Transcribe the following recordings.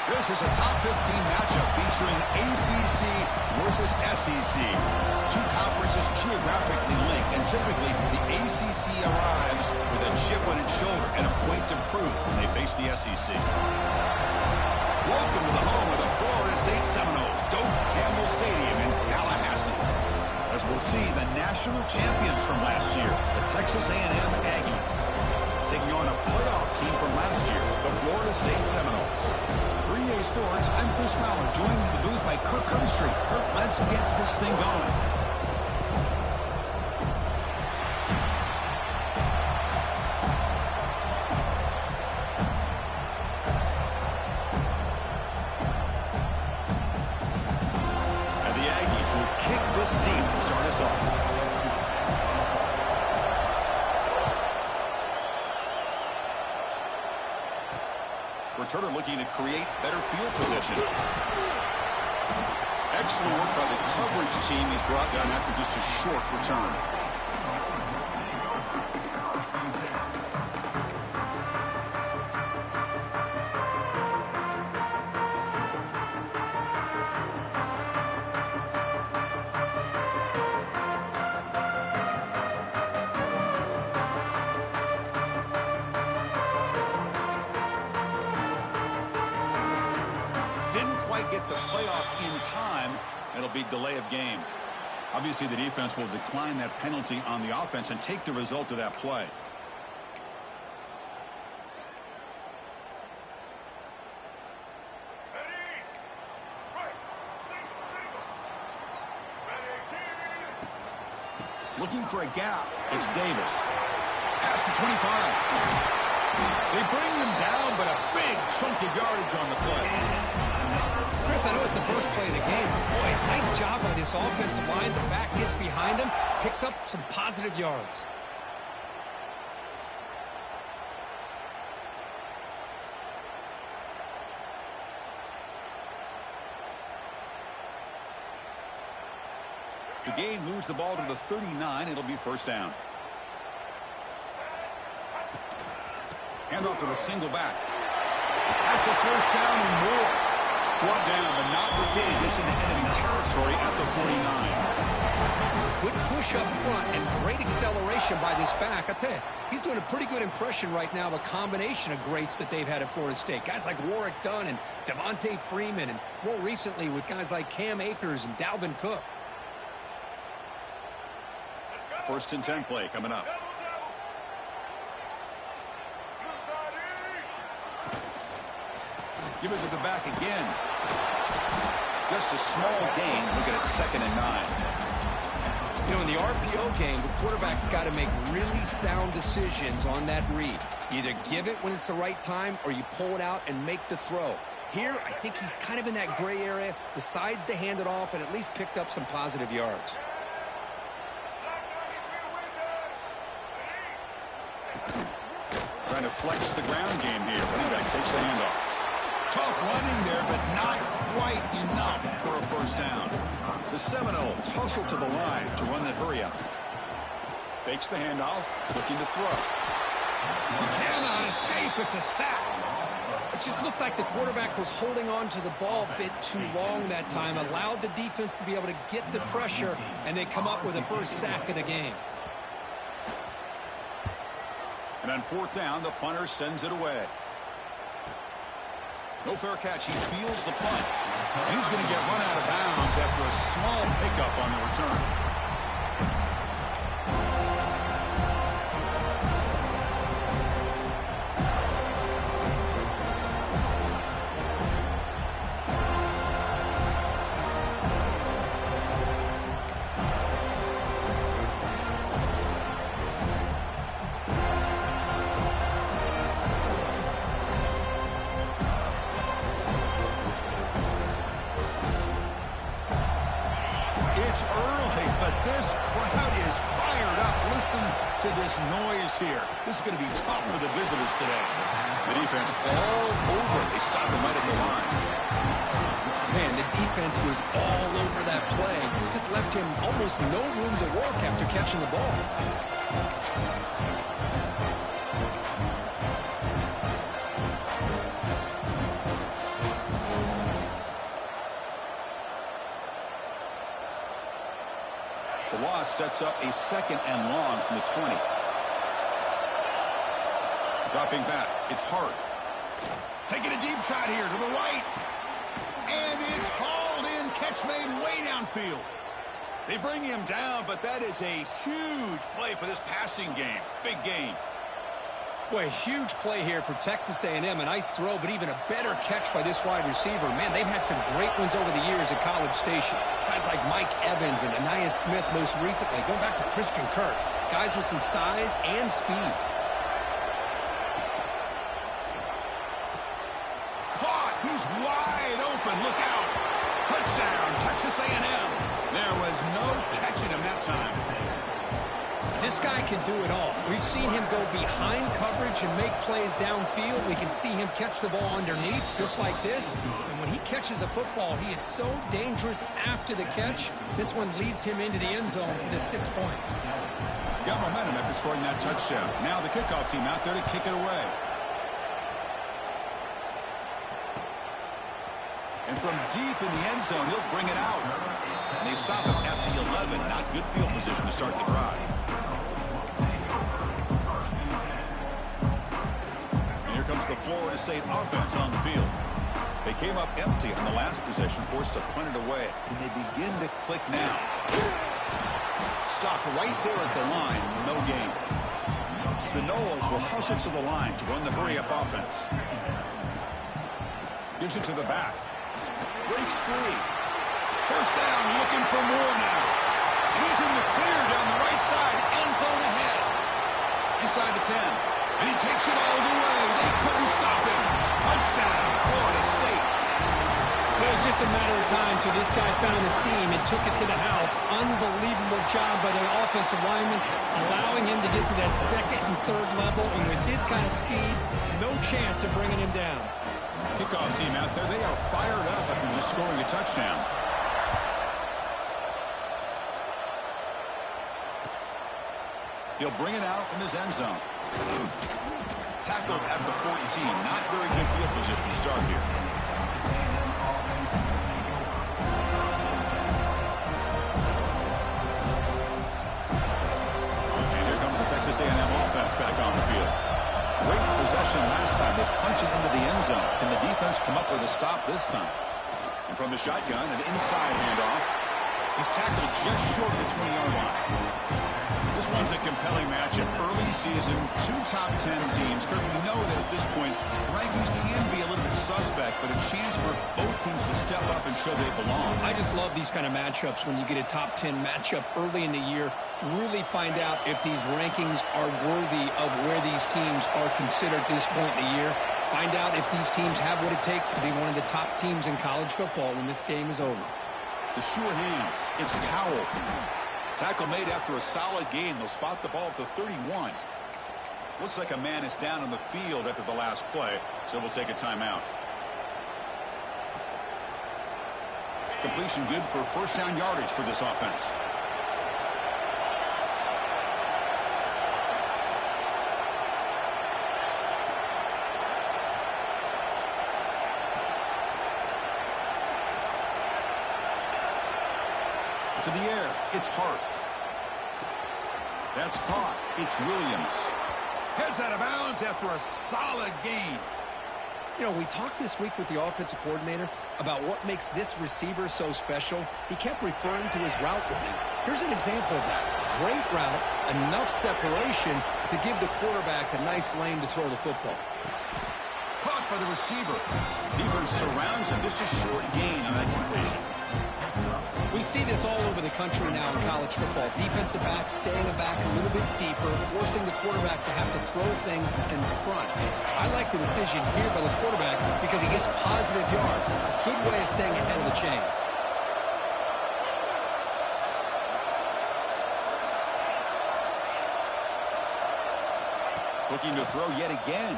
This is a top 15 matchup featuring ACC versus SEC. Two conferences geographically linked, and typically the ACC arrives with a chip on its shoulder and a point to prove when they face the SEC. Welcome to the home of the Florida State Seminoles, Doak Campbell Stadium in Tallahassee. As we'll see, the national champions from last year, the Texas A&M Aggies, taking on a playoff team from last year, the Florida State Seminoles. For EA Sports, I'm Chris Fowler, joined in the booth by Kirk Herbstreit. Kirk, let's get this thing going. And the Aggies will kick this deep to start us off. Returner looking to create better field position. Excellent work by the coverage team. He's brought down after just a short return. Get the playoff in time, it'll be delay of game. Obviously, the defense will decline that penalty on the offense and take the result of that play. Looking for a gap. It's Davis. Past the 25. They bring him down, but a big chunk of yardage on the play. Chris, I know it's the first play of the game, but boy, nice job by this offensive line. The back gets behind him, picks up some positive yards. The game moves the ball to the 39. It'll be first down. Handoff to the single back. That's the first down and more. Brought down, but not before he gets into enemy territory at the 49. Good push up front and great acceleration by this back. I tell you, he's doing a pretty good impression right now of a combination of greats that they've had at Florida State. Guys like Warwick Dunn and Devontae Freeman, and more recently with guys like Cam Akers and Dalvin Cook. 1st and 10 play coming up. Give it to the back again. Just a small gain. Looking at 2nd and 9. You know, in the RPO game, the quarterback's got to make really sound decisions on that read. You either give it when it's the right time or you pull it out and make the throw. Here, I think he's kind of in that gray area, decides to hand it off and at least picked up some positive yards. Trying to flex the ground game here. Running back takes the handoff. Tough running there, but not quite enough for a 1st down. The Seminoles hustle to the line to run that hurry up. Fakes the handoff, looking to throw. He cannot escape. It's a sack. It just looked like the quarterback was holding on to the ball a bit too long that time, allowed the defense to be able to get the pressure, and they come up with the 1st sack of the game. And on 4th down, the punter sends it away. No fair catch. He feels the punt. And he's going to get run out of bounds after a small pickup on the return. It's early, but this crowd is fired up. Listen to this noise here. This is going to be tough for the visitors today. The defense all over. They stop him right at the line. Man, the defense was all over that play. Just left him almost no room to work after catching the ball. The loss sets up a 2nd and long from the 20. Dropping back. It's Hart. Taking a deep shot here to the right. And it's hauled in. Catch made way downfield. They bring him down, but that is a huge play for this passing game. Big game. Boy, a huge play here for Texas A&M. A nice throw, but even a better catch by this wide receiver. Man, they've had some great ones over the years at College Station. Guys like Mike Evans and Anais Smith most recently. Going back to Christian Kirk. Guys with some size and speed. Caught. He's wide open. Look out. Touchdown, Texas A&M. There was no catching him that time. This guy can do it all. We've seen him go behind coverage and make plays downfield. We can see him catch the ball underneath, just like this. And when he catches a football, he is so dangerous after the catch. This one leads him into the end zone for the 6 points. Got momentum after scoring that touchdown. Now the kickoff team out there to kick it away. And from deep in the end zone, he'll bring it out. And they stop him at the 11. Not good field position to start the drive. And here comes the Florida State offense on the field. They came up empty on the last possession, forced to punt it away. And they begin to click now. Stopped right there at the line. No gain. The Noles will hustle to the line to run the hurry-up offense. Gives it to the back. Breaks free. 1st down, looking for more now. And he's in the clear down the right side. End zone ahead. Inside the 10. And he takes it all the way. They couldn't stop him. Touchdown, Florida State. It was just a matter of time till this guy found the seam and took it to the house. Unbelievable job by the offensive lineman, allowing him to get to that 2nd and 3rd level. And with his kind of speed, no chance of bringing him down. Kickoff team out there, they are fired up after just scoring a touchdown. He'll bring it out from his end zone. Tackled at the 14. Not very good field position to start here. come up with a stop this time. And from the shotgun, an inside handoff. He's tackled just short of the 20-yard line. This one's a compelling matchup. Early season, two top 10 teams. Kirk, we know that at this point, the rankings can be a little bit suspect, but a chance for both teams to step up and show they belong. I just love these kind of matchups when you get a top 10 matchup early in the year. Really find out if these rankings are worthy of where these teams are considered at this point in the year. Find out if these teams have what it takes to be one of the top teams in college football when this game is over. The sure hands. It's Powell. Tackle made after a solid gain. They'll spot the ball at the 31. Looks like a man is down on the field after the last play, so we'll take a timeout. Completion good for first down yardage for this offense. To the air, it's Hart. That's caught. It's Williams. Heads out of bounds after a solid gain. You know, we talked this week with the offensive coordinator about what makes this receiver so special. He kept referring to his route running. Here's an example of that. Great route, enough separation to give the quarterback a nice lane to throw the football. Caught by the receiver. Defense surrounds him. Just a short gain on that completion. We see this all over the country now in college football. Defensive backs staying back a little bit deeper, forcing the quarterback to have to throw things in front. I like the decision here by the quarterback because he gets positive yards. It's a good way of staying ahead of the chains. Looking to throw yet again.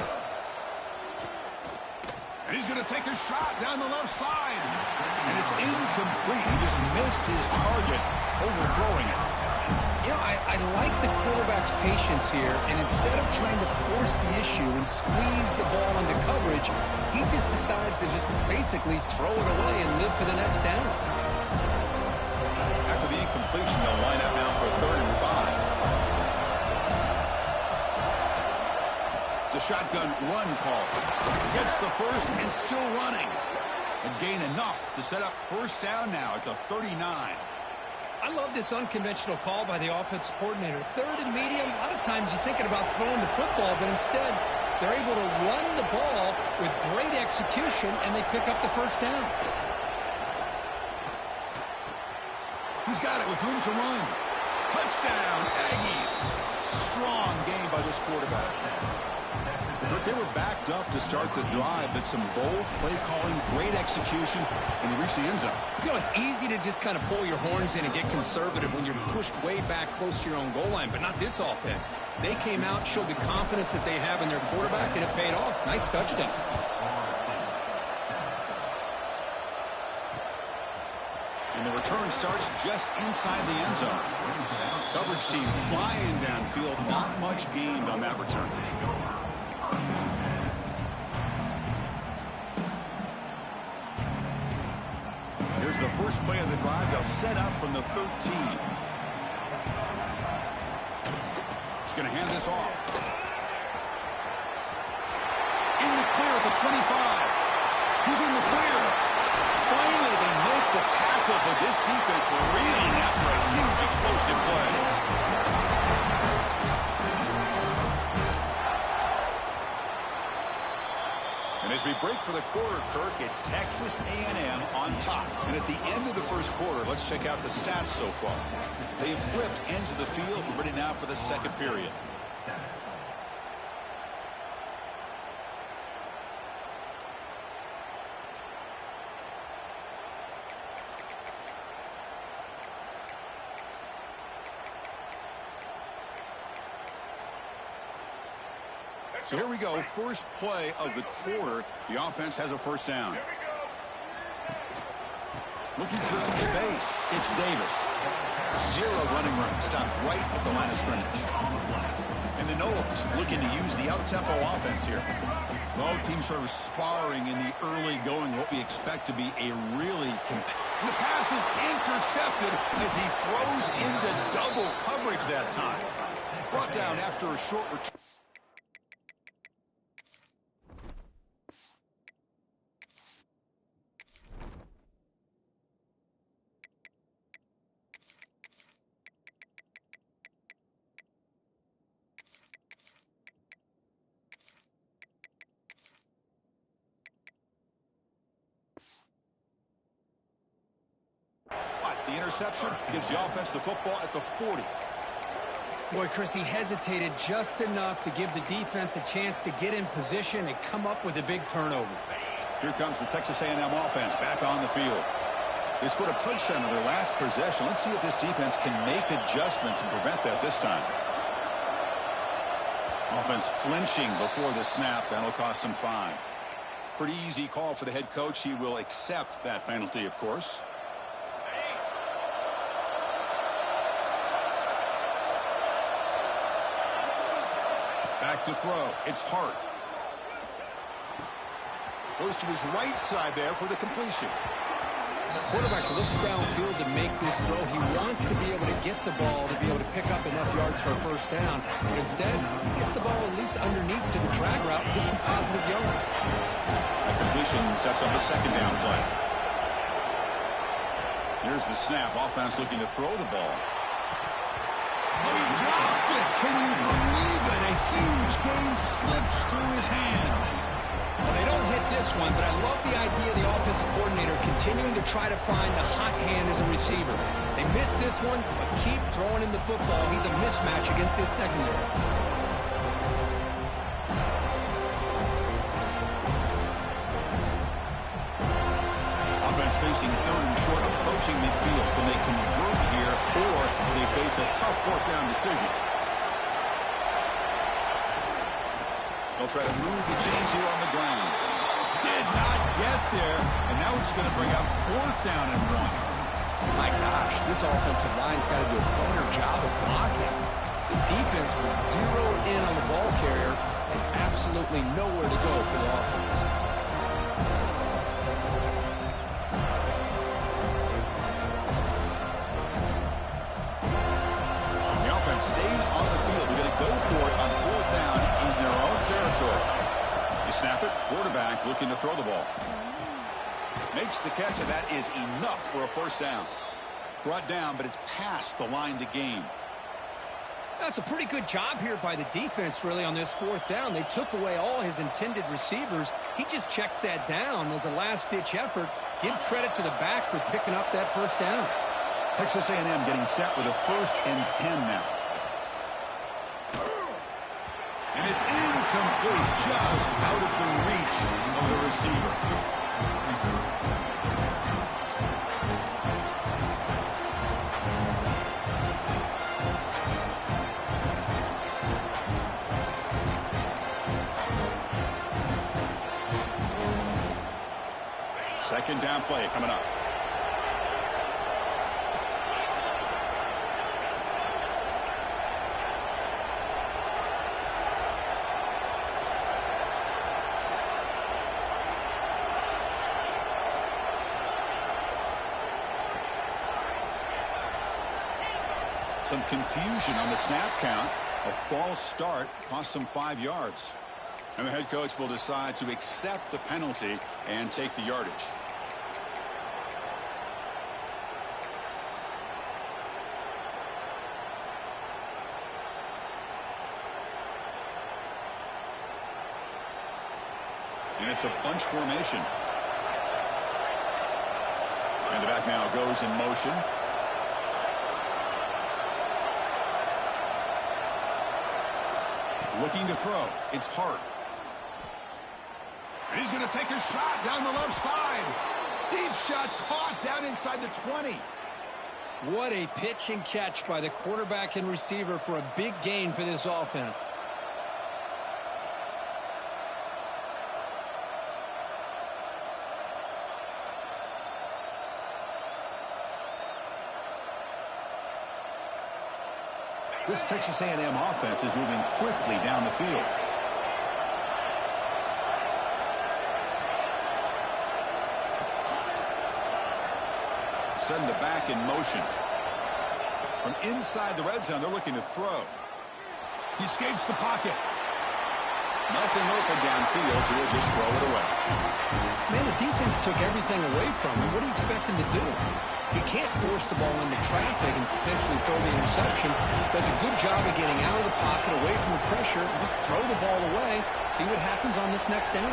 And he's going to take a shot down the left side. And it's incomplete. He just missed his target, overthrowing it. You know, I like the quarterback's patience here. And instead of trying to force the issue and squeeze the ball into coverage, he just decides to just basically throw it away and live for the next down. After the incompletion, they'll line up now for a 3rd and 5. It's a shotgun run call. Gets the first and still running. And gain enough to set up first down now at the 39. I love this unconventional call by the offensive coordinator. 3rd and medium, a lot of times you're thinking about throwing the football, but instead they're able to run the ball with great execution, and they pick up the first down. He's got it with room to run. Touchdown, Aggies. Strong game by this quarterback. But they were backed up to start the drive, but some bold play calling, great execution, and they reached the end zone. You know, it's easy to just kind of pull your horns in and get conservative when you're pushed way back close to your own goal line, but not this offense. They came out, showed the confidence that they have in their quarterback, and it paid off. Nice touchdown. And the return starts just inside the end zone. Coverage team flying downfield, not much gained on that return. Here's the first play of the drive. They'll set up from the 13. He's going to hand this off. In the clear at the 25. He's in the clear. Finally, they make the tackle, but this defense reeling after a huge explosive play. And as we break for the quarter, Kirk, it's Texas A&M on top. And at the end of the first quarter, let's check out the stats so far. They've flipped ends of the field. We're ready now for the second period. So here we go, first play of the quarter. The offense has a first down. Looking for some space. It's Davis. Zero running room. Stopped right at the line of scrimmage. And the Noles looking to use the up-tempo offense here. Both teams sort of sparring in the early going, what we expect to be a really the pass is intercepted as he throws into double coverage that time. Brought down after a short return. The interception gives the offense the football at the 40. Boy, Chris, he hesitated just enough to give the defense a chance to get in position and come up with a big turnover. Here comes the Texas A&M offense back on the field. They scored a touchdown in their last possession. Let's see if this defense can make adjustments and prevent that this time. Offense flinching before the snap. That'll cost him 5. Pretty easy call for the head coach. He will accept that penalty, of course. Back to throw. It's Hart. Goes to his right side there for the completion. Quarterback looks downfield to make this throw. He wants to be able to get the ball to be able to pick up enough yards for a first down. But instead, gets the ball at least underneath to the drag route and gets some positive yards. That completion sets up a second down play. Here's the snap. Offense looking to throw the ball. Oh, he dropped it. Can you believe it? A huge gain slips through his hands. Well, they don't hit this one, but I love the idea of the offensive coordinator continuing to try to find the hot hand as a receiver. They missed this one, but keep throwing him the football. He's a mismatch against this secondary. Offense facing third and short, approaching midfield. Can they convert here, or do they face a tough fourth down decision? They'll try to move the chains here on the ground. Did not get there, and now it's going to bring up fourth down and 1. My gosh, this offensive line's got to do a better job of blocking. The defense was zeroed in on the ball carrier and absolutely nowhere to go for the offense. The offense stays on the field. We're going to go for it on fourth down in their own territory. You snap it, quarterback looking to throw the ball. Makes the catch, and that is enough for a first down. Brought down, but it's past the line to gain. That's a pretty good job here by the defense, really, on this fourth down. They took away all his intended receivers. He just checks that down as a last-ditch effort. Give credit to the back for picking up that first down. Texas A&M getting set with a 1st and 10 now. And it's incomplete, just out of the reach of the receiver. Second down play coming up. Some confusion on the snap count. A false start cost them 5 yards. And the head coach will decide to accept the penalty and take the yardage. And it's a bunch formation. And the back now goes in motion. Looking to throw. It's Hart. And he's going to take a shot down the left side. Deep shot caught down inside the 20. What a pitch and catch by the quarterback and receiver for a big gain for this offense. This Texas A&M offense is moving quickly down the field. Send the back in motion. From inside the red zone, they're looking to throw. He escapes the pocket. Nothing open downfield, so he'll just throw it away. Man, the defense took everything away from him. What do you expect him to do? He can't force the ball into traffic and potentially throw the interception. Does a good job of getting out of the pocket, away from the pressure, and just throw the ball away. See what happens on this next down.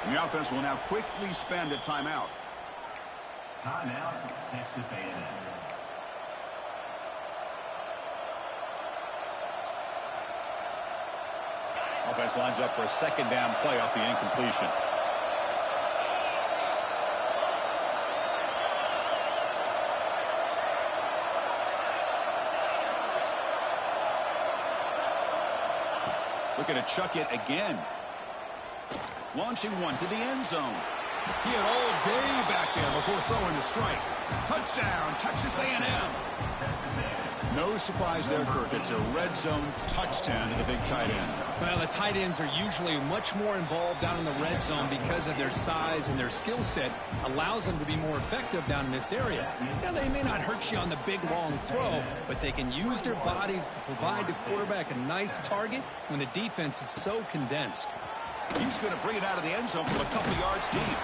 And the offense will now quickly spend a timeout. Timeout, Texas A&M. Offense lines up for a second down play off the incompletion. Looking to chuck it again. Launching one to the end zone. He had all day back there before throwing the strike. Touchdown, Texas A&M. No surprise there, Kirk. It's a red zone touchdown to the big tight end. Well, the tight ends are usually much more involved down in the red zone because of their size and their skill set allows them to be more effective down in this area. Now, they may not hurt you on the big, long throw, but they can use their bodies to provide the quarterback a nice target when the defense is so condensed. He's going to bring it out of the end zone from a couple yards deep.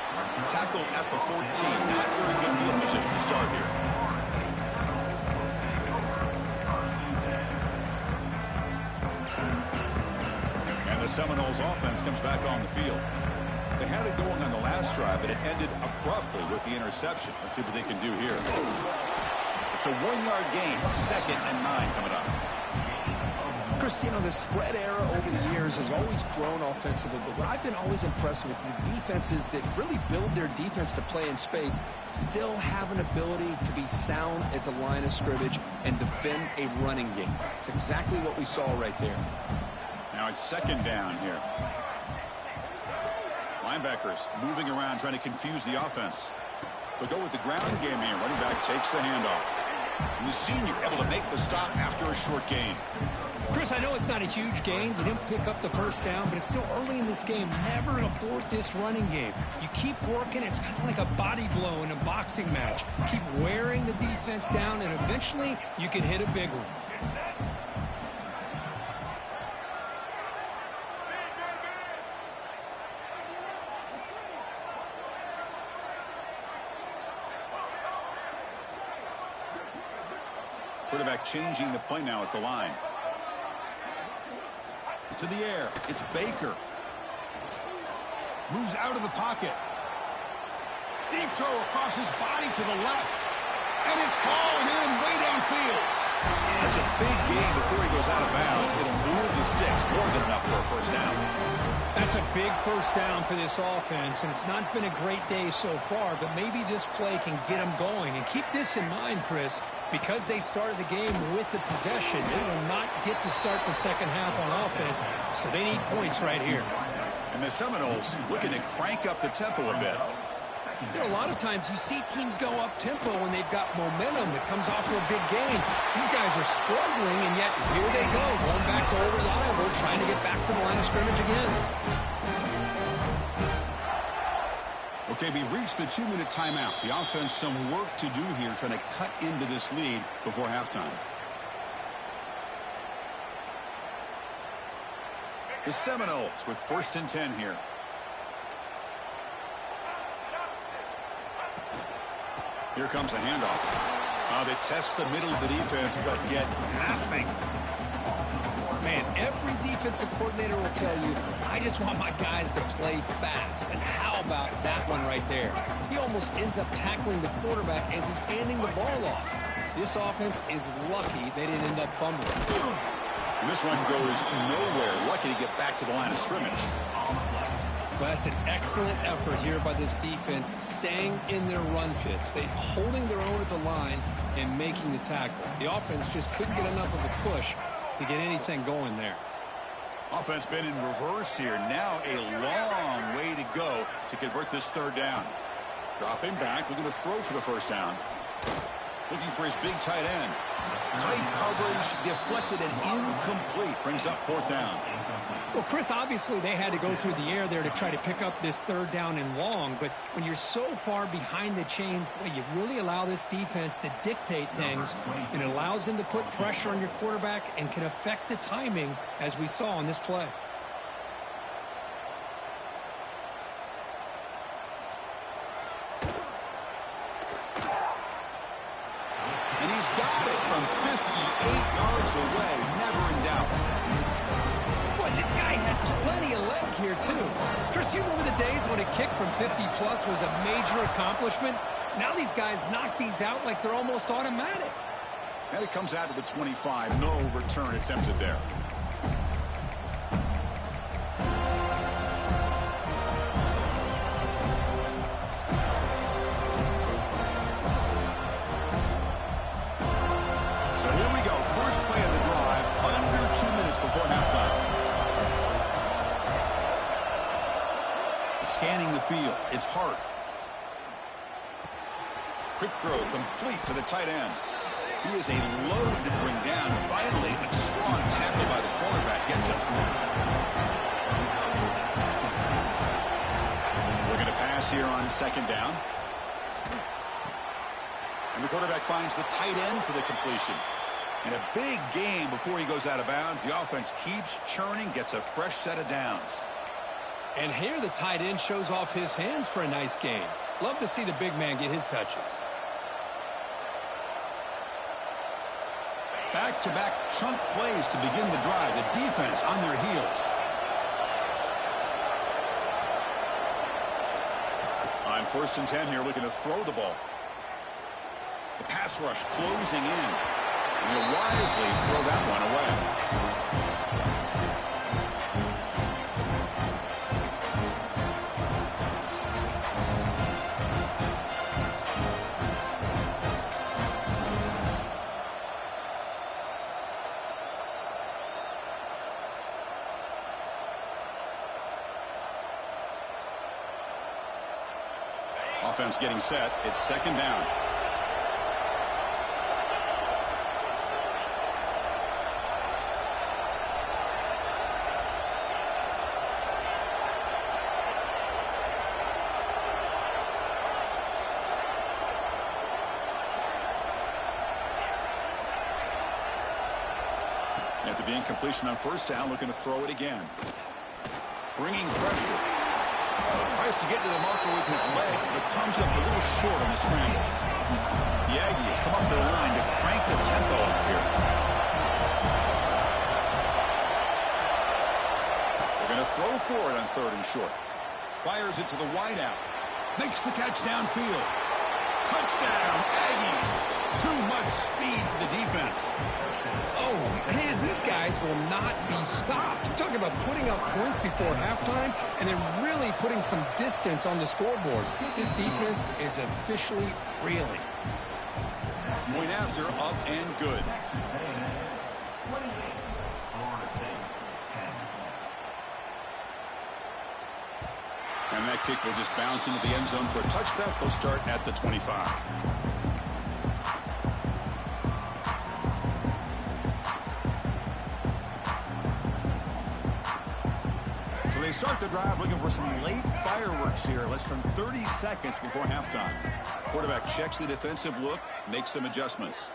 Tackled at the 14. Not very good field position to start here. And the Seminoles offense comes back on the field. They had it going on the last drive, but it ended abruptly with the interception. Let's see what they can do here. It's a 1-yard gain. 2nd and 9 coming up. Chris, you know, the spread era over the years has always grown offensively, but what I've been always impressed with the defenses that really build their defense to play in space still have an ability to be sound at the line of scrimmage and defend a running game. It's exactly what we saw right there. Now it's 2nd down here. Linebackers moving around, trying to confuse the offense. They'll go with the ground game here. Running back takes the handoff. And the senior able to make the stop after a short gain. Chris, I know it's not a huge gain. You didn't pick up the first down, but it's still early in this game. Never abort this running game. You keep working. It's kind of like a body blow in a boxing match. Keep wearing the defense down, and eventually you can hit a big one. Quarterback changing the play now at the line. To the air. It's Baker. Moves out of the pocket. Deep throw across his body to the left. And it's falling in way downfield. That's a big gain before he goes out of bounds. It'll move the sticks. More than enough for a first down. That's a big first down for this offense, and it's not been a great day so far, but maybe this play can get them going. And keep this in mind, Chris, because they started the game with the possession, they will not get to start the second half on offense, so they need points right here. And the Seminoles looking to crank up the tempo a bit. You know, a lot of times you see teams go up-tempo when they've got momentum that comes off their big game. These guys are struggling, and yet here they go, going back to old reliable, trying to get back to the line of scrimmage again. Okay, we reached the 2-minute timeout. The offense some work to do here, trying to cut into this lead before halftime. The Seminoles with 1st and 10 here. Here comes the handoff. They test the middle of the defense, but get nothing. Man, every defensive coordinator will tell you, I just want my guys to play fast. And how about that one right there? He almost ends up tackling the quarterback as he's handing the ball off. This offense is lucky they didn't end up fumbling. And this one goes nowhere. Lucky to get back to the line of scrimmage. Well, that's an excellent effort here by this defense, staying in their run fits. They're holding their own at the line and making the tackle. The offense just couldn't get enough of a push to get anything going there. Offense been in reverse here. Now a long way to go to convert this 3rd down. Dropping back, looking to throw for the first down. Looking for his big tight end. Tight coverage, deflected and incomplete. Brings up 4th down. Well, Chris, obviously they had to go through the air there to try to pick up this 3rd down and long, but when you're so far behind the chains, boy, you really allow this defense to dictate things, and it allows them to put pressure on your quarterback and can affect the timing, as we saw on this play. And he's got it from 58 yards away. Never in doubt. This guy had plenty of leg here too. Chris, you remember the days when a kick from 50-plus was a major accomplishment? Now these guys knock these out like they're almost automatic. And it comes out to the 25. No return attempted there. So here we go. First play of the drive, under 2 minutes before halftime. Scanning the field. It's Hart. Quick throw complete to the tight end. He is a load to bring down. Finally, a strong tackle by the cornerback gets him. Looking to pass here on second down. And the quarterback finds the tight end for the completion. And a big gain before he goes out of bounds. The offense keeps churning, gets a fresh set of downs. And here the tight end shows off his hands for a nice game. Love to see the big man get his touches. Back-to-back chunk plays to begin the drive. The defense on their heels. On 1st and 10 here, looking to throw the ball. The pass rush closing in. And he'll wisely throw that one away. Offense getting set. It's second down. After the incompletion on 1st down, looking to throw it again. Bringing pressure. Tries to get to the marker with his legs, but comes up a little short on the scramble. The Aggies come up to the line to crank the tempo up here. They're going to throw for it on 3rd and short. Fires it to the wideout. Makes the catch downfield. Touchdown, Aggies. Too much speed for the defense. Oh, man, these guys will not be stopped. You're talking about putting up points before halftime and then really putting some distance on the scoreboard. This defense is officially reeling. Point after, up and good. And that kick will just bounce into the end zone for a touchback. They'll start at the 25. They start the drive looking for some late fireworks here. Less than 30 seconds before halftime. Quarterback checks the defensive look, makes some adjustments.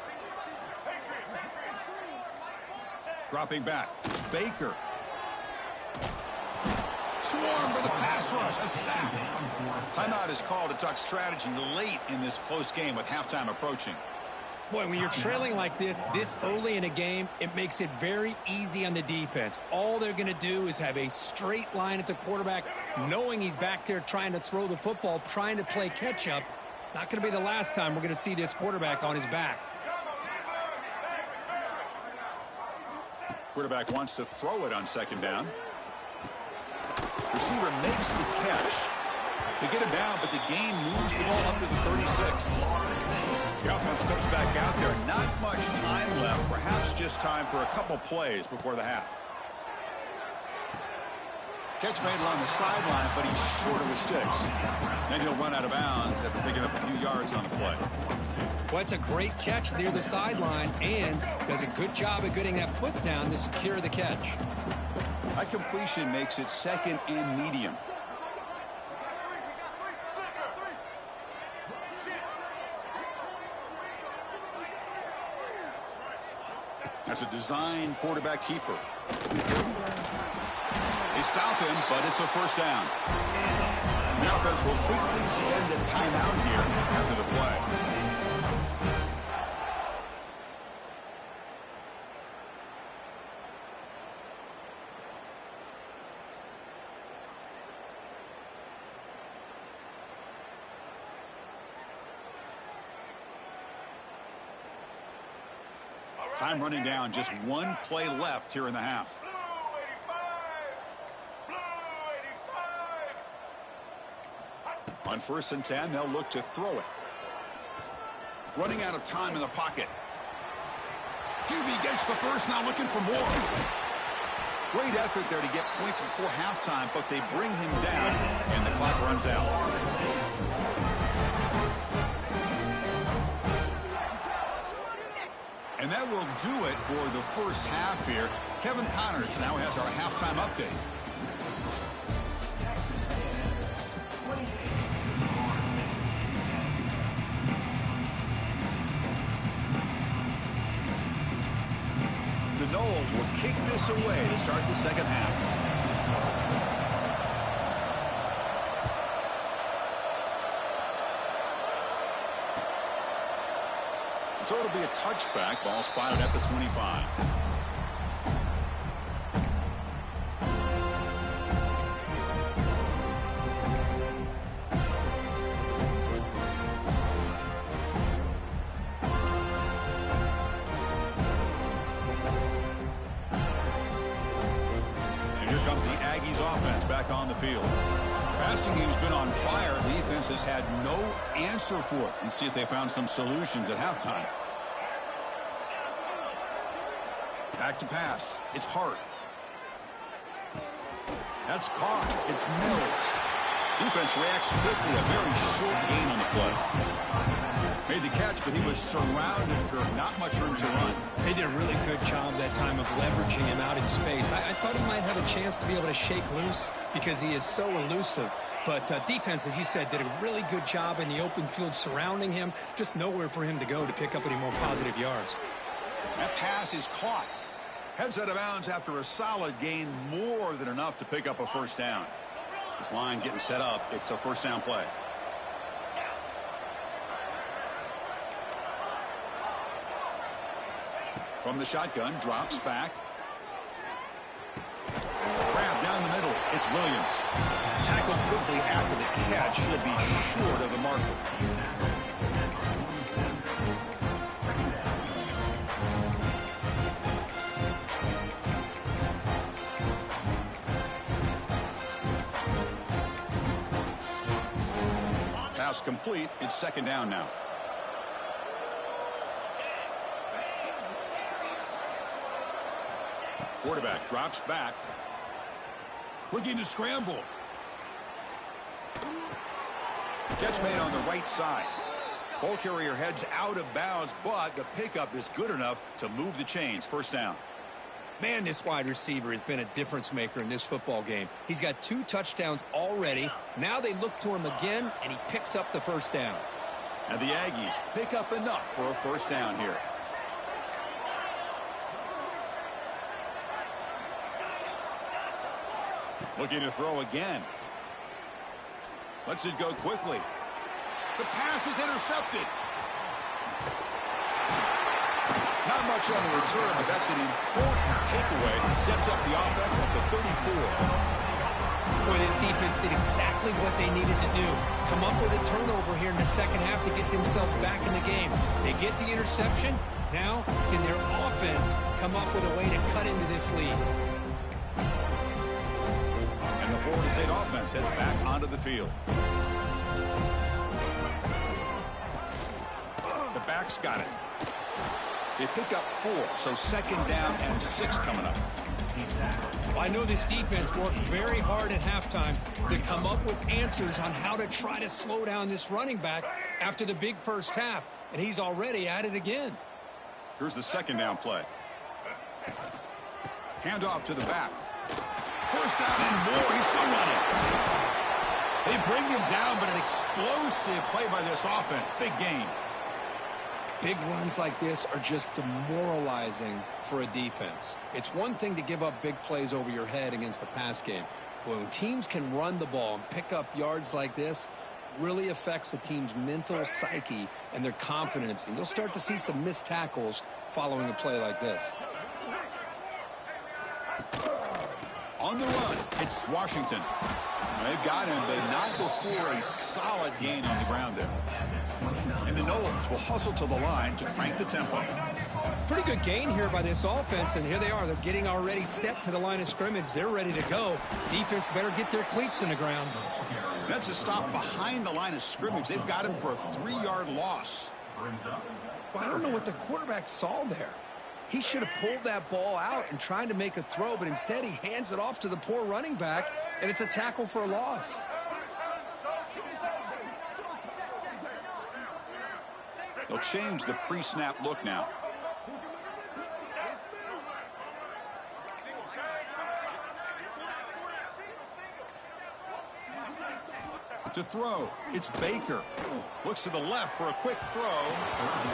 Dropping back. It's Baker. Swarm for the pass rush. A sack. Timeout is called to talk strategy late in this close game with halftime approaching. Boy, when you're trailing like this early in a game, it makes it very easy on the defense. All they're going to do is have a straight line at the quarterback, knowing he's back there trying to throw the football, trying to play catch-up. It's not going to be the last time we're going to see this quarterback on his back. Quarterback wants to throw it on second down. Receiver makes the catch. They get him down, but the gain moves the ball up to the 36. The offense comes back out there. Not much time left. Perhaps just time for a couple plays before the half. Catch made along the sideline, but he's short of the sticks. Then he'll run out of bounds after picking up a few yards on the play. Well, it's a great catch near the sideline and does a good job of getting that foot down to secure the catch. That completion makes it second and medium. That's a design quarterback keeper. They stop him, but it's a first down. The offense will quickly spend a timeout here after the play. Time running down, just one play left here in the half. On 1st and 10, they'll look to throw it. Running out of time in the pocket. QB gets the first, now looking for more. Great effort there to get points before halftime, but they bring him down, and the clock runs out. And that will do it for the first half here. Kevin Connors now has our halftime update. The Noles will kick this away to start the second half. So it'll be a touchback. Ball spotted at the 25. And here comes the Aggies offense back on the field. Passing game's been on fire. The defense has had no answer for it. And see if they found some solutions at halftime. Back to pass. It's Hart. That's caught. It's Mills. Defense reacts quickly. A very short gain on the play. Made the catch, but he was surrounded for not much room to run. They did a really good job that time of leveraging him out in space. I thought he might have a chance to be able to shake loose because he is so elusive. But defense, as you said, did a really good job in the open field surrounding him. Just nowhere for him to go to pick up any more positive yards. That pass is caught. Heads out of bounds after a solid gain, more than enough to pick up a first down. This line getting set up. It's a first down play. From the shotgun, drops back. Grab down the middle. It's Williams. Tackled quickly after the catch. Should be short of the marker. Pass complete. It's second down now. Quarterback drops back. Looking to scramble. Catch made on the right side. Ball carrier heads out of bounds, but the pickup is good enough to move the chains. First down. Man, this wide receiver has been a difference maker in this football game. He's got 2 touchdowns already. Now they look to him again, and he picks up the first down. And the Aggies pick up enough for a first down here. Looking to throw again. Lets it go quickly. The pass is intercepted. Not much on the return, but that's an important takeaway. Sets up the offense at the 34. Boy, this defense did exactly what they needed to do. Come up with a turnover here in the second half to get themselves back in the game. They get the interception. Now, can their offense come up with a way to cut into this lead? And the Florida State offense heads back onto the field. The backs got it. They pick up 4, so second down and 6 coming up. Well, I know this defense worked very hard at halftime to come up with answers on how to try to slow down this running back after the big first half, and he's already at it again. Here's the second down play. Handoff to the back. First down and more. He's still running. They bring him down, but an explosive play by this offense. Big gain. Big runs like this are just demoralizing for a defense. It's one thing to give up big plays over your head against the pass game. But when teams can run the ball and pick up yards like this, really affects the team's mental psyche and their confidence. And you'll start to see some missed tackles following a play like this. On the run, it's Washington. They've got him, but not before a solid gain on the ground there. And the Knowles will hustle to the line to crank the tempo. Pretty good gain here by this offense, and here they are. They're getting already set to the line of scrimmage. They're ready to go. Defense better get their cleats in the ground. That's a stop behind the line of scrimmage. They've got him for a 3-yard loss. Well, I don't know what the quarterback saw there. He should have pulled that ball out and tried to make a throw, but instead he hands it off to the poor running back, and it's a tackle for a loss. They'll change the pre-snap look now. To throw, it's Baker. Looks to the left for a quick throw,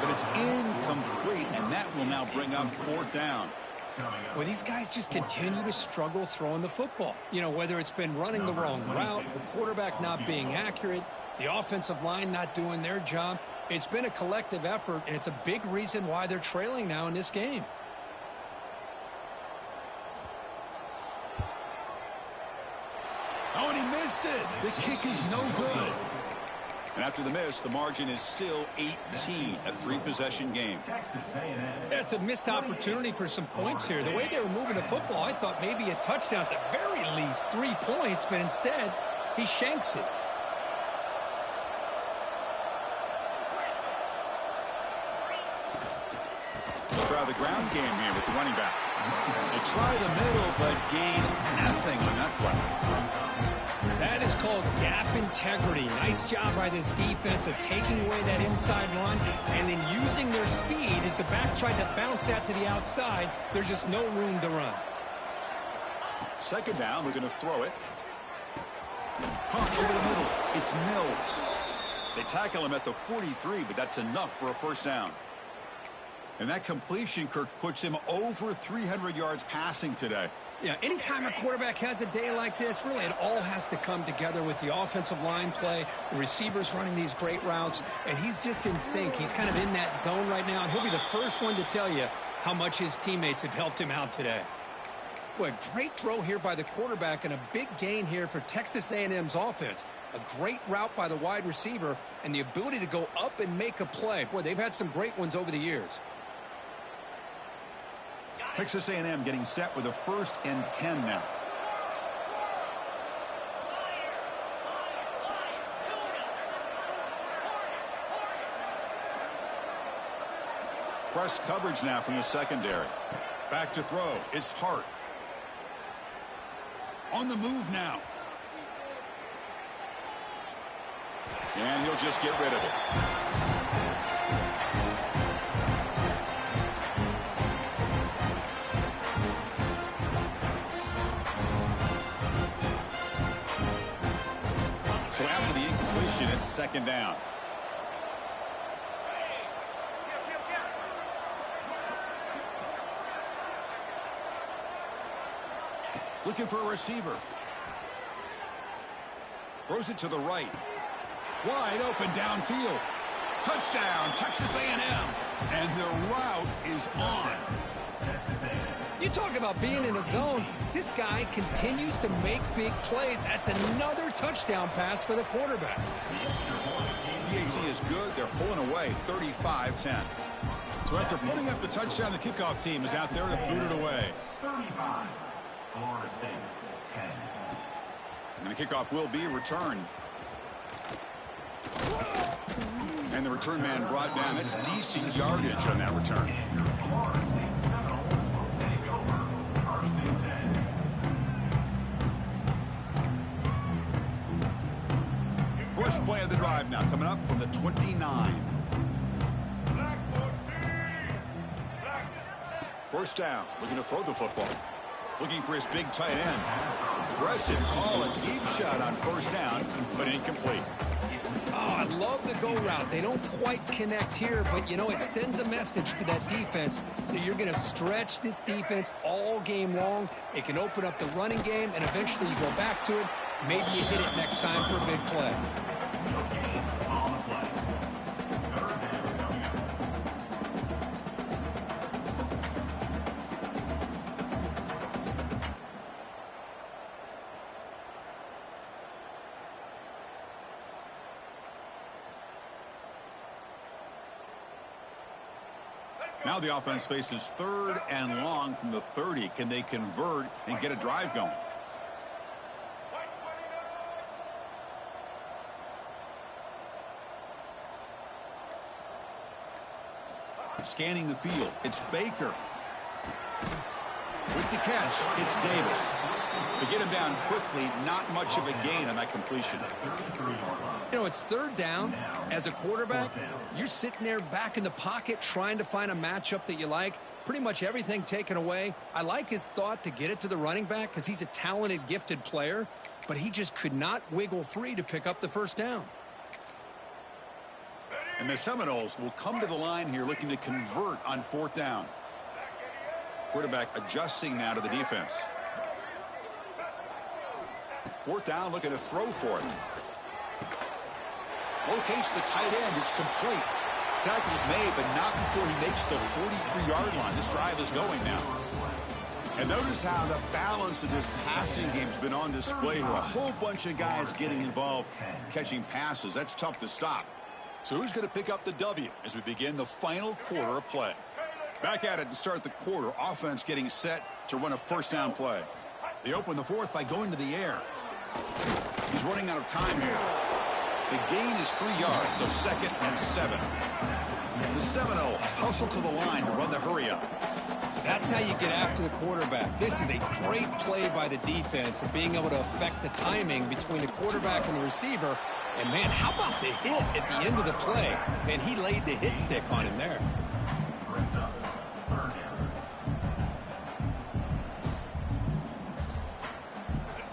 but it's incomplete, and that will now bring up 4th down. Well, these guys just continue to struggle throwing the football. You know, whether it's been running the wrong route, the quarterback not being accurate, the offensive line not doing their job. It's been a collective effort, and it's a big reason why they're trailing now in this game. Oh, and he missed it. The kick is no good. And after the miss, the margin is still 18, a 3-possession game. That's a missed opportunity for some points here. The way they were moving the football, I thought maybe a touchdown, at the very least 3 points, but instead he shanks it. They'll try the ground game here with the running back. They try the middle, but gain nothing on that play. That is called gap integrity. Nice job by this defense of taking away that inside run and then using their speed as the back tried to bounce that to the outside. There's just no room to run. 2nd down, we're going to throw it. Pump over the middle. It's Mills. They tackle him at the 43, but that's enough for a 1st down. And that completion, Kirk, puts him over 300 yards passing today. Yeah, anytime a quarterback has a day like this, really it all has to come together with the offensive line play, the receivers running these great routes, and he's just in sync. He's kind of in that zone right now, and he'll be the first one to tell you how much his teammates have helped him out today. Boy, great throw here by the quarterback and a big gain here for Texas A&M's offense. A great route by the wide receiver and the ability to go up and make a play. Boy, they've had some great ones over the years. Texas A&M getting set with a 1st and 10 now. Press coverage now from the secondary. Back to throw. It's Hart. On the move now. And he'll just get rid of it. So after the incompletion, it's 2nd down. Looking for a receiver. Throws it to the right. Wide open downfield. Touchdown, Texas A&M. And the route is on. You talk about being in a zone. This guy continues to make big plays. That's another touchdown pass for the quarterback. PAT is good. They're pulling away 35-10. So after putting up the touchdown, the kickoff team is out there to boot it away. 35. Florida State, 10. And the kickoff will be returned. And the return man brought down. That's decent yardage on that return. First play of the drive now, coming up from the 29. 1st down, looking to throw the football. Looking for his big tight end. Aggressive call, a deep shot on 1st down, but incomplete. Oh, I love the go route. They don't quite connect here, but, you know, it sends a message to that defense that you're going to stretch this defense all game long. It can open up the running game, and eventually you go back to it. Maybe you hit it next time for a big play. Now the offense faces 3rd and long from the 30. Can they convert and get a drive going? Scanning the field, it's Baker. With the catch, it's Davis. They get him down quickly, not much of a gain on that completion. You know, it's 3rd down. As a quarterback, you're sitting there back in the pocket trying to find a matchup that you like. Pretty much everything taken away. I like his thought to get it to the running back because he's a talented, gifted player, but he just could not wiggle free to pick up the 1st down. And the Seminoles will come to the line here looking to convert on 4th down. Quarterback adjusting now to the defense. 4th down, looking to throw for it. Locates the tight end. It's complete. Tackle's made, but not before he makes the 43-yard line. This drive is going now. And notice how the balance of this passing game has been on display here. A whole bunch of guys getting involved catching passes. That's tough to stop. So who's going to pick up the W as we begin the final quarter of play? Back at it to start the quarter. Offense getting set to run a 1st down play. They open the 4th by going to the air. He's running out of time here. The gain is 3 yards, so 2nd and 7. The Seminoles hustle to the line to run the hurry up. That's how you get after the quarterback. This is a great play by the defense and being able to affect the timing between the quarterback and the receiver. And, man, how about the hit at the end of the play? Man, he laid the hit stick on him there.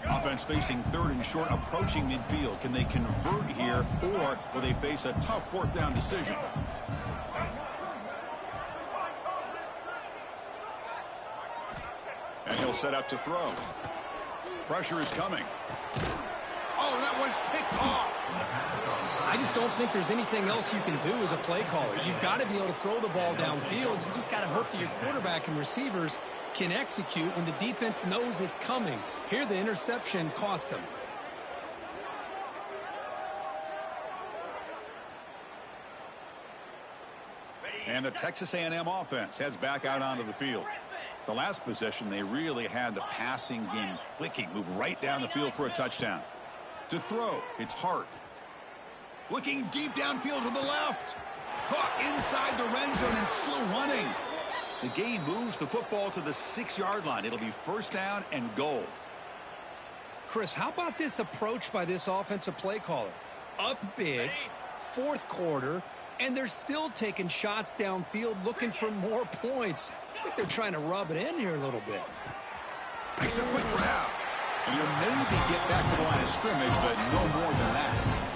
Offense facing 3rd and short, approaching midfield. Can they convert here, or will they face a tough 4th down decision? And he'll set up to throw. Pressure is coming. Oh, that one's picked off. I just don't think there's anything else you can do as a play caller. You've got to be able to throw the ball downfield. You just got to hope that your quarterback and receivers can execute when the defense knows it's coming. Here, the interception cost him. And the Texas A&M offense heads back out onto the field. The last possession, they really had the passing game clicking. Move right down the field for a touchdown. To throw, it's Hart. Looking deep downfield to the left. Caught inside the red zone and still running. The gain moves the football to the 6-yard line. It'll be 1st down and goal. Chris, how about this approach by this offensive play caller? Up big, 4th quarter, and they're still taking shots downfield looking for more points. I think they're trying to rub it in here a little bit. Makes a quick route. And you'll maybe get back to the line of scrimmage, but no more than that.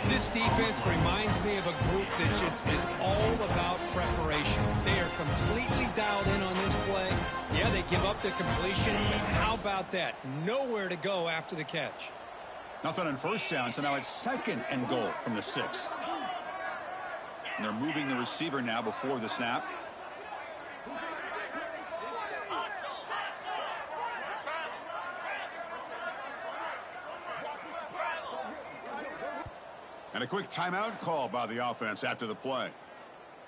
This defense reminds me of a group that just is all about preparation. They are completely dialed in on this play. Yeah, they give up the completion, but how about that? Nowhere to go after the catch. Nothing on 1st down, so now it's 2nd and goal from the 6. And they're moving the receiver now before the snap. And a quick timeout call by the offense after the play.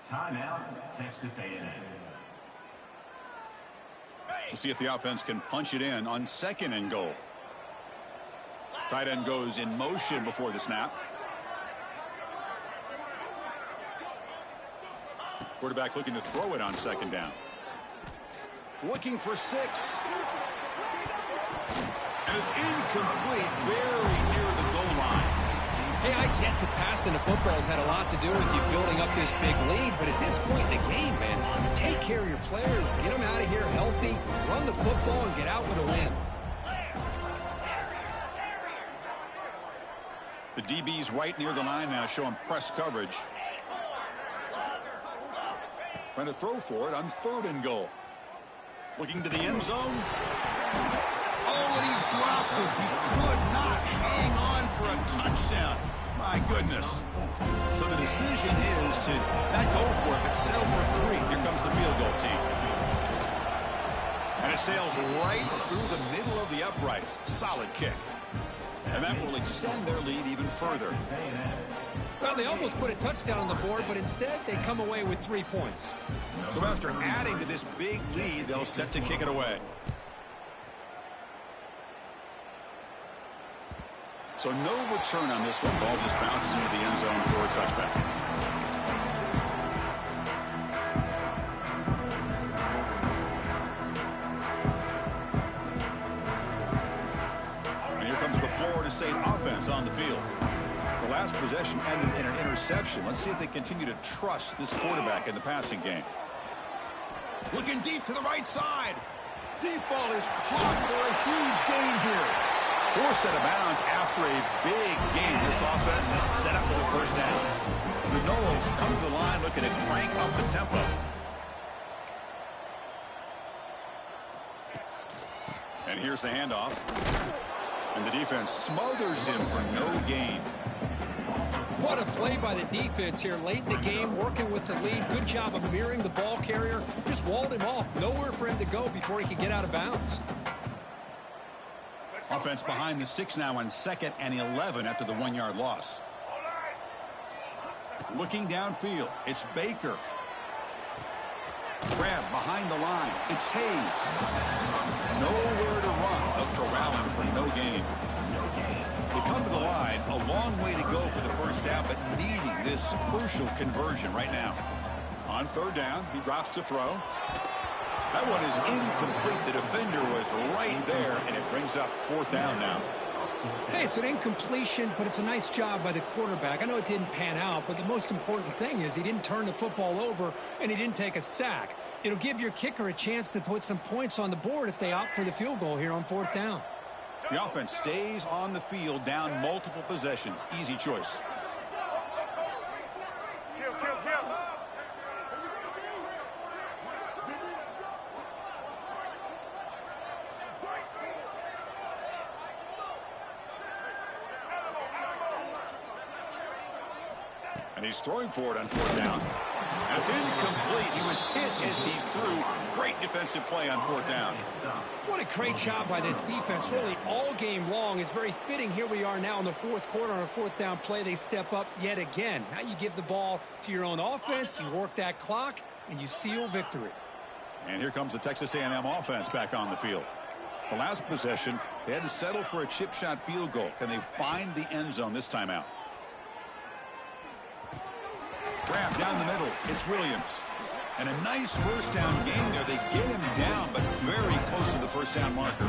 Timeout, Texas A&M. We'll see if the offense can punch it in on 2nd and goal. Tight end goes in motion before the snap. Quarterback looking to throw it on 2nd down. Looking for 6. And it's incomplete, very near the goal line. Hey, I get that passing the football's had a lot to do with you building up this big lead, but at this point in the game, man, take care of your players, get them out of here healthy, run the football, and get out with a win. The DB's right near the line now, showing press coverage. Trying to throw for it on 3rd and goal. Looking to the end zone. Oh, and he dropped it. He could not hang on for a touchdown. My goodness. So the decision is to not go for it, but settle for 3. Here comes the field goal team. And it sails right through the middle of the uprights. Solid kick. And that will extend their lead even further. Well, they almost put a touchdown on the board, but instead they come away with 3 points. So after adding to this big lead, they'll set to kick it away. So no return on this one. Ball just bounces into the end zone for a touchback. And here comes the Florida State offense on the field. The last possession ended in an interception. Let's see if they continue to trust this quarterback in the passing game. Looking deep to the right side. Deep ball is caught for a huge gain here. Forced out of bounds after a big game. This offense set up for the first down. The Noles come to the line looking to crank up the tempo. And here's the handoff. And the defense smothers him for no gain. What a play by the defense here late in the game, working with the lead. Good job of mirroring the ball carrier. Just walled him off. Nowhere for him to go before he could get out of bounds. Offense behind the 6 now on 2nd and 11 after the 1-yard loss. Looking downfield, it's Baker. Grab behind the line, it's Hayes. Nowhere to run. They'll corral him for no gain. They come to the line, a long way to go for the first down, but needing this crucial conversion right now. On 3rd down, he drops to throw. That one is incomplete. The defender was right there, and it brings up 4th down now. Hey, it's an incompletion, but it's a nice job by the quarterback. I know it didn't pan out, but the most important thing is he didn't turn the football over, and he didn't take a sack. It'll give your kicker a chance to put some points on the board if they opt for the field goal here on 4th down. The offense stays on the field, down multiple possessions. Easy choice. And he's throwing for it on 4th down. That's incomplete. He was hit as he threw. Great defensive play on 4th down. What a great job by this defense, really all game long. It's very fitting. Here we are now in the 4th quarter on a 4th down play. They step up yet again. Now you give the ball to your own offense, you work that clock, and you seal victory. And here comes the Texas A&M offense back on the field. The last possession, they had to settle for a chip shot field goal. Can they find the end zone this time out? Grab down the middle. It's Williams. And a nice first down gain there. They get him down, but very close to the first down marker.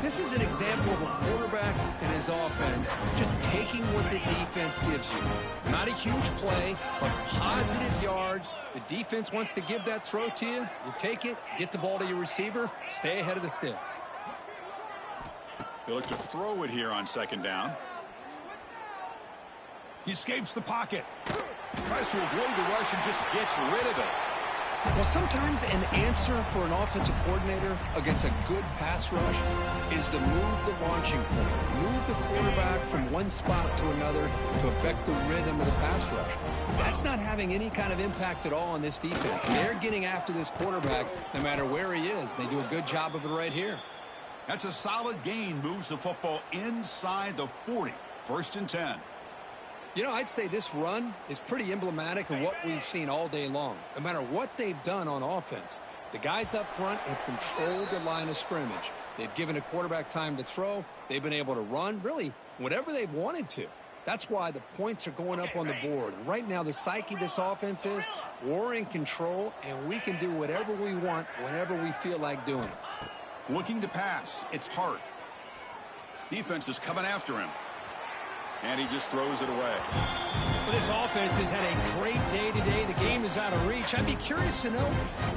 This is an example of a quarterback and his offense just taking what the defense gives you. Not a huge play, but positive yards. The defense wants to give that throw to you. You take it, get the ball to your receiver, stay ahead of the sticks. They look to throw it here on 2nd down. He escapes the pocket. Tries to avoid the rush and just gets rid of it. Well, sometimes an answer for an offensive coordinator against a good pass rush is to move the launching point, move the quarterback from one spot to another to affect the rhythm of the pass rush. That's not having any kind of impact at all on this defense. They're getting after this quarterback no matter where he is. They do a good job of it right here. That's a solid gain. Moves the football inside the 40. 1st and 10. You know, I'd say this run is pretty emblematic of what we've seen all day long. No matter what they've done on offense, the guys up front have controlled the line of scrimmage. They've given a quarterback time to throw. They've been able to run, really, whatever they've wanted to. That's why the points are going up on the board. And right now, the psyche of this offense is we're in control, and we can do whatever we want whenever we feel like doing it. Looking to pass. It's Hart. Defense is coming after him. And he just throws it away. Well, this offense has had a great day today. The game is out of reach. I'd be curious to know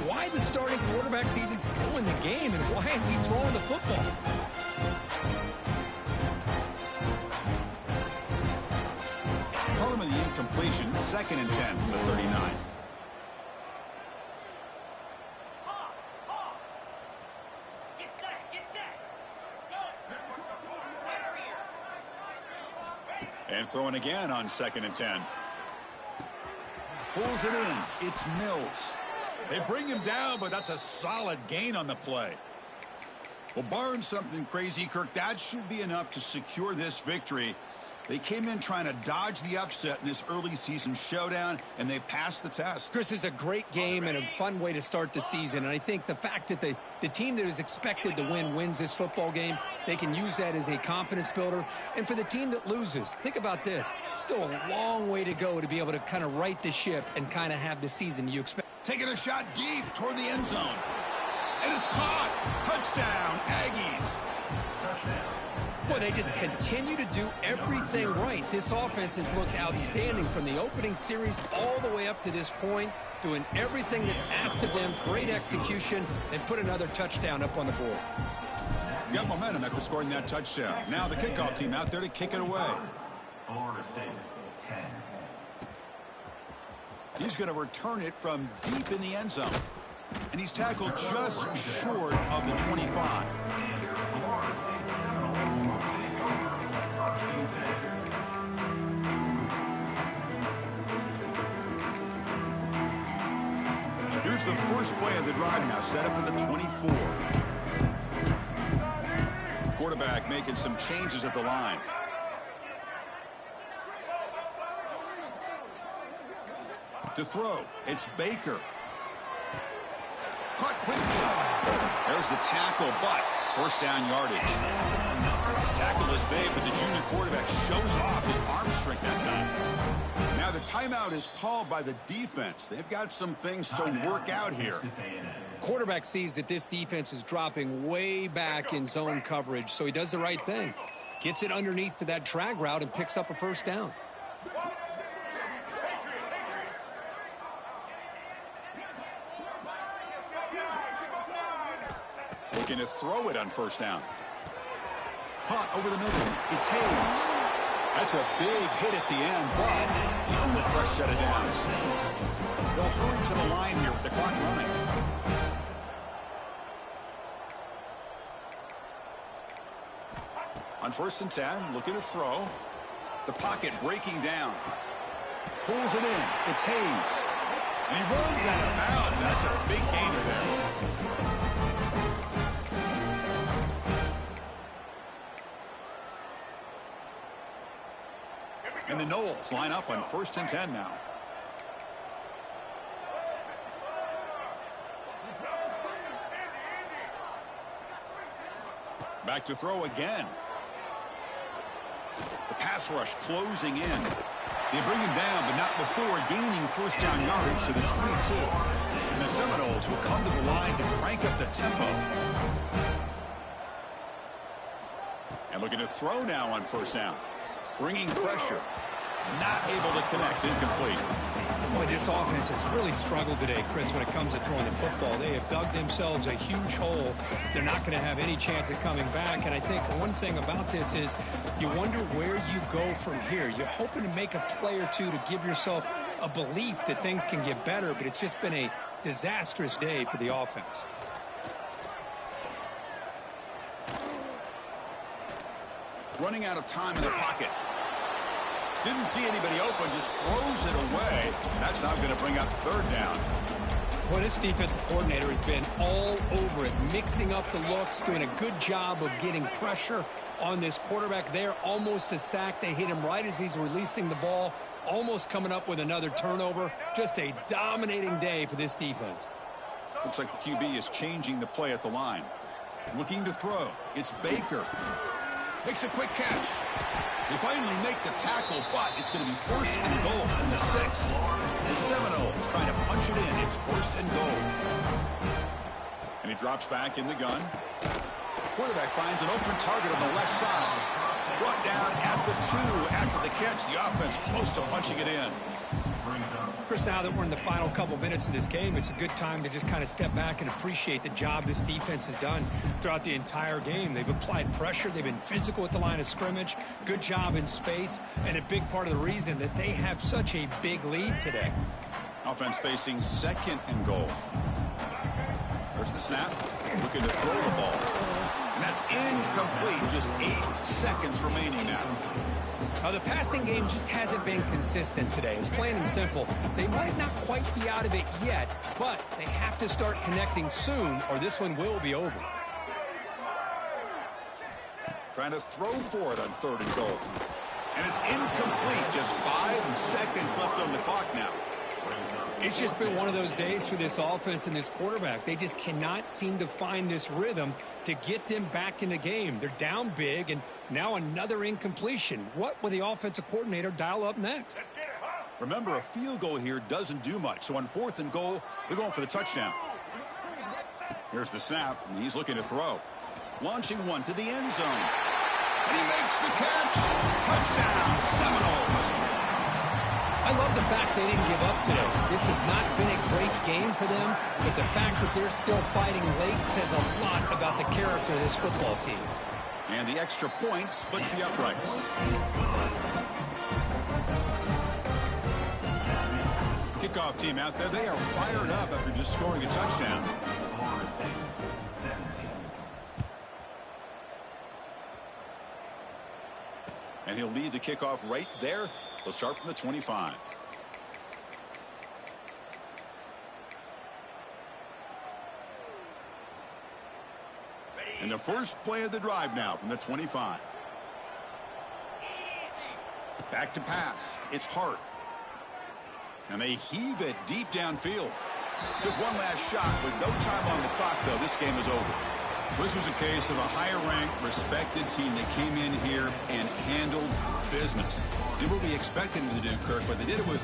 why the starting quarterback's even still in the game and why is he throwing the football? Problem of the incompletion, 2nd and 10 from the 39. And throwing again on 2nd and 10. Pulls it in. It's Mills. They bring him down, but that's a solid gain on the play. Well, barring something crazy, Kirk, that should be enough to secure this victory. They came in trying to dodge the upset in this early season showdown, and they passed the test. Chris, is a great game and a fun way to start the season. And I think the fact that the team that is expected to win wins this football game, they can use that as a confidence builder. And for the team that loses, think about this. Still a long way to go to be able to kind of right the ship and kind of have the season you expect. Taking a shot deep toward the end zone. And it's caught. Touchdown, Aggies. Boy, they just continue to do everything right. This offense has looked outstanding from the opening series all the way up to this point, doing everything that's asked of them, great execution, and put another touchdown up on the board. Got momentum after scoring that touchdown. Now the kickoff team out there to kick it away. Florida State, 10. He's going to return it from deep in the end zone. And he's tackled just short of the 25. Here's the first play of the drive now, set up at the 24. Quarterback making some changes at the line. To throw, it's Baker. Caught quickly. There's the tackle, but first down yardage. Tackle is made, but the junior quarterback shows off his arm strength that time. Now the timeout is called by the defense. They've got some things to work out here. Quarterback sees that this defense is dropping way back in zone coverage, so he does the right thing. Gets it underneath to that drag route and picks up a first down. Looking to throw it on first down. Caught over the middle. It's Hayes. That's a big hit at the end, but he earned a fresh set of downs. They'll hurry to the line here with the clock running. On 1st and 10, looking to throw. The pocket breaking down. Pulls it in. It's Hayes. And he runs out of bounds. That's a big gainer there. And the Knowles line up on 1st and 10 now. Back to throw again. The pass rush closing in. They bring him down, but not before gaining first down yardage to the 22. And the Seminoles will come to the line to crank up the tempo. And looking to throw now on first down. Bringing pressure. Not able to connect. Incomplete. Boy, this offense has really struggled today, Chris, when it comes to throwing the football. They have dug themselves a huge hole. They're not going to have any chance of coming back. And I think one thing about this is you wonder where you go from here. You're hoping to make a play or two to give yourself a belief that things can get better, but it's just been a disastrous day for the offense. Running out of time in the pocket. Didn't see anybody open, just throws it away. That's not going to bring up third down. Well, this defensive coordinator has been all over it, mixing up the looks, doing a good job of getting pressure on this quarterback there. Almost a sack. They hit him right as he's releasing the ball, almost coming up with another turnover. Just a dominating day for this defense. Looks like the QB is changing the play at the line. Looking to throw. It's Baker. Makes a quick catch. They finally make the tackle, but it's going to be 1st and goal from the 6. The Seminoles trying to punch it in. It's 1st and goal. And he drops back in the gun. Quarterback finds an open target on the left side. Brought down at the 2 after the catch. The offense close to punching it in. Chris, now that we're in the final couple minutes of this game, it's a good time to just kind of step back and appreciate the job this defense has done throughout the entire game. They've applied pressure. They've been physical at the line of scrimmage. Good job in space. And a big part of the reason that they have such a big lead today. Offense facing 2nd and goal. There's the snap. Looking to throw the ball. And that's incomplete. Just 8 seconds remaining now. Now, the passing game just hasn't been consistent today. It's plain and simple. They might not quite be out of it yet, but they have to start connecting soon or this one will be over. Trying to throw for it on 3rd and goal. And it's incomplete. Just 5 seconds left on the clock now. It's just been one of those days for this offense and this quarterback. They just cannot seem to find this rhythm to get them back in the game. They're down big, and now another incompletion. What will the offensive coordinator dial up next? Remember, a field goal here doesn't do much. So on 4th and goal, they're going for the touchdown. Here's the snap, and he's looking to throw. Launching one to the end zone. And he makes the catch. Touchdown, Seminoles. I love the fact they didn't give up today. This has not been a great game for them, but the fact that they're still fighting late says a lot about the character of this football team. And the extra point splits the uprights. Kickoff team out there, they are fired up after just scoring a touchdown. And he'll lead the kickoff right there. They'll start from the 25. And the first play of the drive now from the 25. Back to pass. It's Hart. And they heave it deep downfield. Took one last shot with no time on the clock, though. This game is over. This was a case of a higher-ranked, respected team that came in here and handled business. Did what we expected them to do, Kirk, but they did it with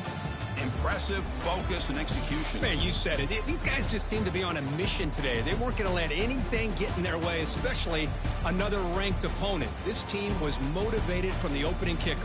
impressive focus and execution. Man, you said it. These guys just seem to be on a mission today. They weren't going to let anything get in their way, especially another ranked opponent. This team was motivated from the opening kickoff.